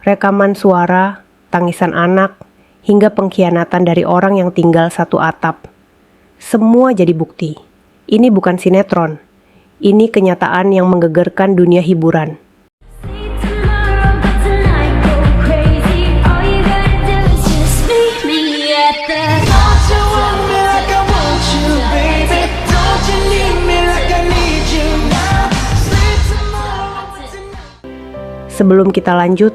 rekaman suara, tangisan anak, hingga pengkhianatan dari orang yang tinggal satu atap. Semua jadi bukti. Ini bukan sinetron. Ini kenyataan yang menggegerkan dunia hiburan. Sebelum kita lanjut,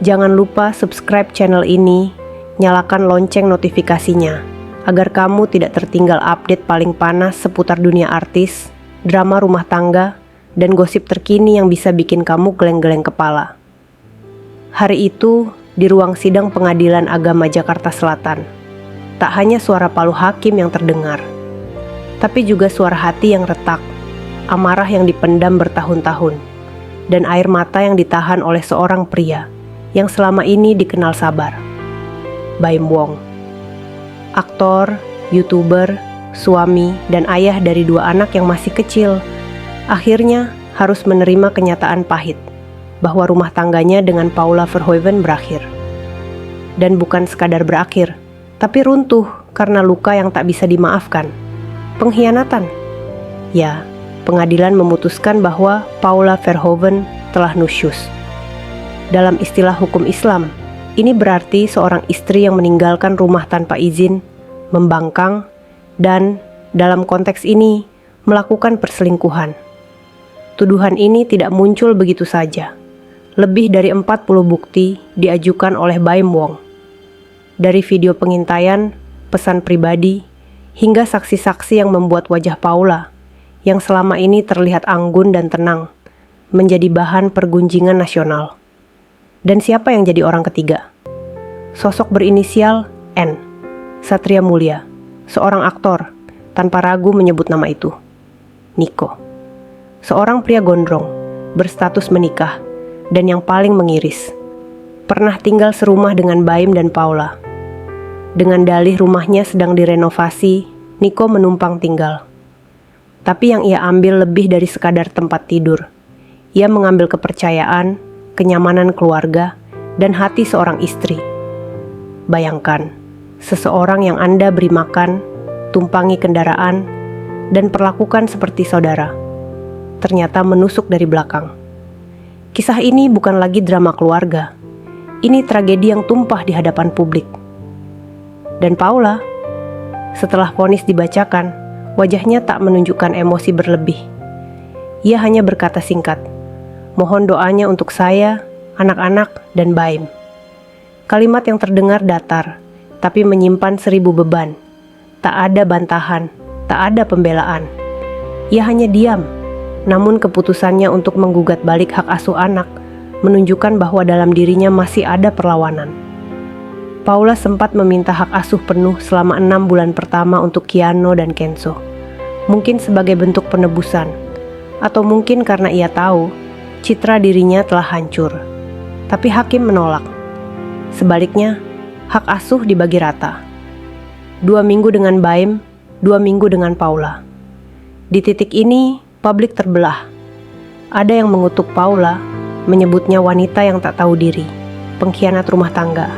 jangan lupa subscribe channel ini, nyalakan lonceng notifikasinya, agar kamu tidak tertinggal update paling panas seputar dunia artis, drama rumah tangga, dan gosip terkini yang bisa bikin kamu geleng-geleng kepala. Hari itu, di ruang sidang Pengadilan Agama Jakarta Selatan, tak hanya suara palu hakim yang terdengar, tapi juga suara hati yang retak, amarah yang dipendam bertahun-tahun, dan air mata yang ditahan oleh seorang pria yang selama ini dikenal sabar. Baim Wong, aktor, YouTuber, suami, dan ayah dari 2 anak yang masih kecil, akhirnya harus menerima kenyataan pahit bahwa rumah tangganya dengan Paula Verhoeven berakhir. Dan bukan sekadar berakhir, tapi runtuh karena luka yang tak bisa dimaafkan. Pengkhianatan. Ya, pengadilan memutuskan bahwa Paula Verhoeven telah nusyus. Dalam istilah hukum Islam, ini berarti seorang istri yang meninggalkan rumah tanpa izin, membangkang, dan dalam konteks ini melakukan perselingkuhan. Tuduhan ini tidak muncul begitu saja. Lebih dari 40 bukti diajukan oleh Baim Wong. Dari video pengintaian, pesan pribadi, hingga saksi-saksi yang membuat wajah Paula yang selama ini terlihat anggun dan tenang, menjadi bahan pergunjingan nasional. Dan siapa yang jadi orang ketiga? Sosok berinisial N, Satria Mulia, seorang aktor, tanpa ragu menyebut nama itu. Niko, seorang pria gondrong, berstatus menikah, dan yang paling mengiris, pernah tinggal serumah dengan Baim dan Paula. Dengan dalih rumahnya sedang direnovasi, Niko menumpang tinggal. Tapi yang ia ambil lebih dari sekadar tempat tidur. Ia mengambil kepercayaan, kenyamanan keluarga, dan hati seorang istri. Bayangkan, seseorang yang Anda beri makan, tumpangi kendaraan, dan perlakukan seperti saudara, ternyata menusuk dari belakang. Kisah ini bukan lagi drama keluarga. Ini tragedi yang tumpah di hadapan publik. Dan Paula, setelah vonis dibacakan, wajahnya tak menunjukkan emosi berlebih. Ia hanya berkata singkat, "Mohon doanya untuk saya, anak-anak, dan Baim." Kalimat yang terdengar datar, tapi menyimpan 1000 beban. Tak ada bantahan, tak ada pembelaan. Ia hanya diam, namun keputusannya untuk menggugat balik hak asuh anak menunjukkan bahwa dalam dirinya masih ada perlawanan. Paula sempat meminta hak asuh penuh selama 6 bulan pertama untuk Keanu dan Kenzo. Mungkin sebagai bentuk penebusan, atau mungkin karena ia tahu citra dirinya telah hancur. Tapi hakim menolak. Sebaliknya, hak asuh dibagi rata. 2 minggu dengan Baim, 2 minggu dengan Paula. Di titik ini, publik terbelah. Ada yang mengutuk Paula, menyebutnya wanita yang tak tahu diri, pengkhianat rumah tangga.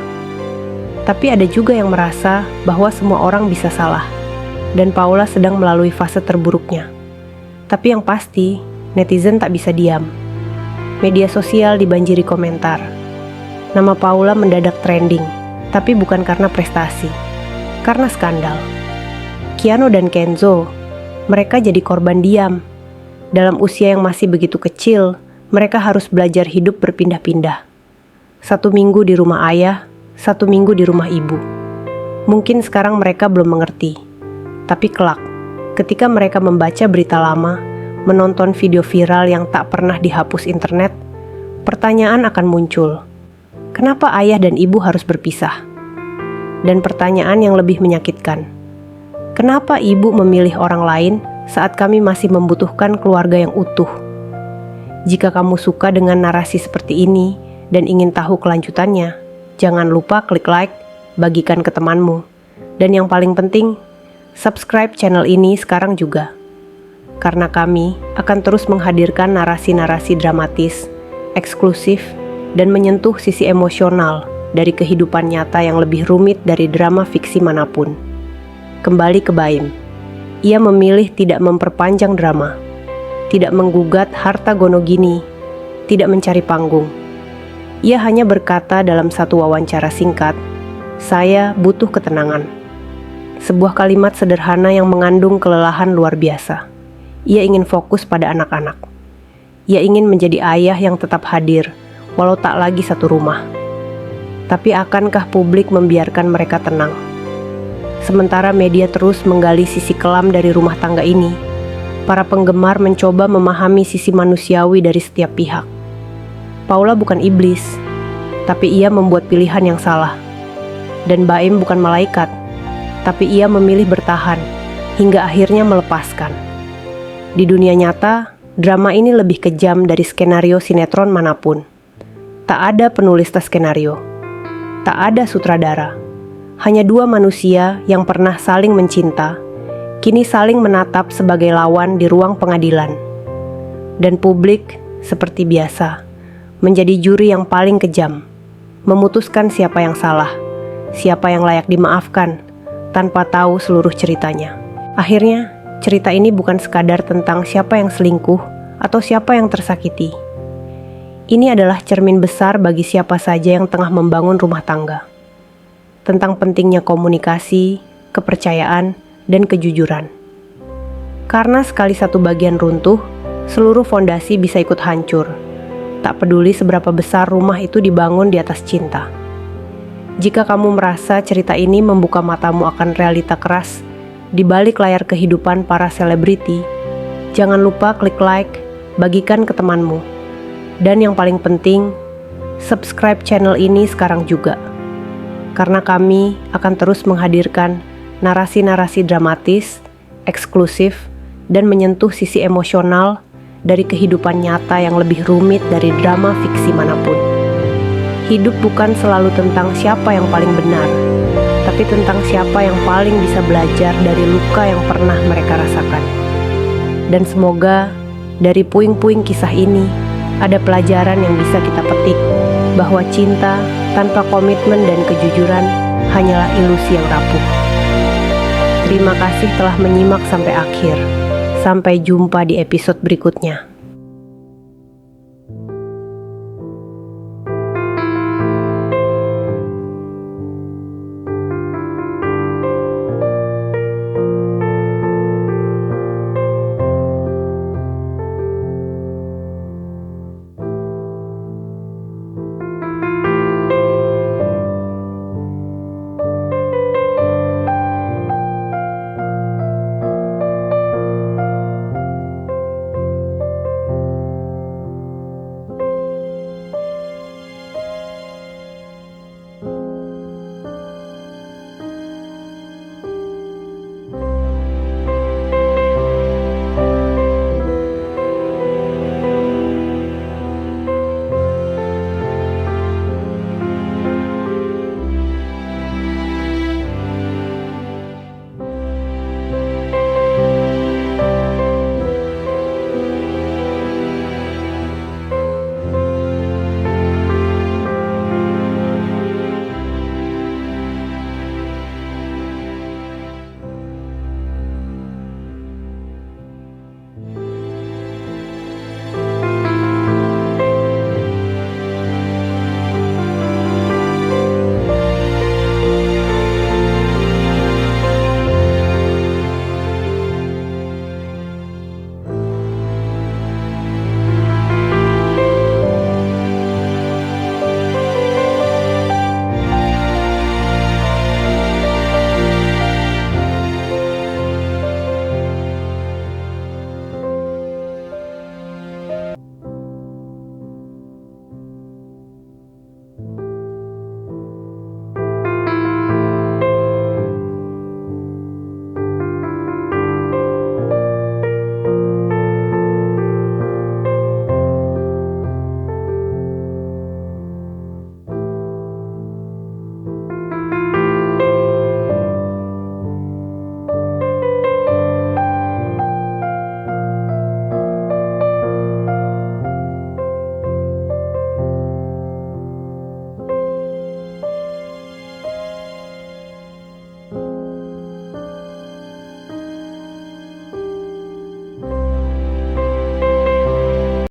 Tapi ada juga yang merasa bahwa semua orang bisa salah, dan Paula sedang melalui fase terburuknya. Tapi yang pasti, netizen tak bisa diam. Media sosial dibanjiri komentar. Nama Paula mendadak trending, tapi bukan karena prestasi, karena skandal. Keanu dan Kenzo, mereka jadi korban diam. Dalam usia yang masih begitu kecil, mereka harus belajar hidup berpindah-pindah. 1 minggu di rumah ayah, 1 minggu di rumah ibu. Mungkin sekarang mereka belum mengerti, tapi kelak, ketika mereka membaca berita lama, menonton video viral yang tak pernah dihapus internet, pertanyaan akan muncul. Kenapa ayah dan ibu harus berpisah? Dan pertanyaan yang lebih menyakitkan, kenapa ibu memilih orang lain saat kami masih membutuhkan keluarga yang utuh? Jika kamu suka dengan narasi seperti ini dan ingin tahu kelanjutannya, jangan lupa klik like, bagikan ke temanmu. Dan yang paling penting, subscribe channel ini sekarang juga. Karena kami akan terus menghadirkan narasi-narasi dramatis, eksklusif, dan menyentuh sisi emosional dari kehidupan nyata yang lebih rumit dari drama fiksi manapun. Kembali ke Baim. Ia memilih tidak memperpanjang drama, tidak menggugat harta gono gini, tidak mencari panggung. Ia hanya berkata dalam satu wawancara singkat, "Saya butuh ketenangan." Sebuah kalimat sederhana yang mengandung kelelahan luar biasa. Ia ingin fokus pada anak-anak. Ia ingin menjadi ayah yang tetap hadir, walau tak lagi satu rumah. Tapi akankah publik membiarkan mereka tenang? Sementara media terus menggali sisi kelam dari rumah tangga ini, para penggemar mencoba memahami sisi manusiawi dari setiap pihak. Paula bukan iblis, tapi ia membuat pilihan yang salah. Dan Baim bukan malaikat, tapi ia memilih bertahan hingga akhirnya melepaskan. Di dunia nyata, drama ini lebih kejam dari skenario sinetron manapun. Tak ada penulis skenario, tak ada sutradara. Hanya dua manusia yang pernah saling mencinta, kini saling menatap sebagai lawan di ruang pengadilan. Dan publik, seperti biasa, menjadi juri yang paling kejam, memutuskan siapa yang salah, siapa yang layak dimaafkan, tanpa tahu seluruh ceritanya. Akhirnya, cerita ini bukan sekadar tentang siapa yang selingkuh atau siapa yang tersakiti. Ini adalah cermin besar bagi siapa saja yang tengah membangun rumah tangga. Tentang pentingnya komunikasi, kepercayaan, dan kejujuran. Karena sekali satu bagian runtuh, seluruh fondasi bisa ikut hancur. Tak peduli seberapa besar rumah itu dibangun di atas cinta. Jika kamu merasa cerita ini membuka matamu akan realita keras di balik layar kehidupan para selebriti, jangan lupa klik like, bagikan ke temanmu. Dan yang paling penting, subscribe channel ini sekarang juga. Karena kami akan terus menghadirkan narasi-narasi dramatis, eksklusif, dan menyentuh sisi emosional dari kehidupan nyata yang lebih rumit dari drama fiksi manapun. Hidup bukan selalu tentang siapa yang paling benar, tapi tentang siapa yang paling bisa belajar dari luka yang pernah mereka rasakan. Dan semoga dari puing-puing kisah ini ada pelajaran yang bisa kita petik, bahwa cinta tanpa komitmen dan kejujuran hanyalah ilusi yang rapuh. Terima kasih telah menyimak sampai akhir. Sampai jumpa di episode berikutnya.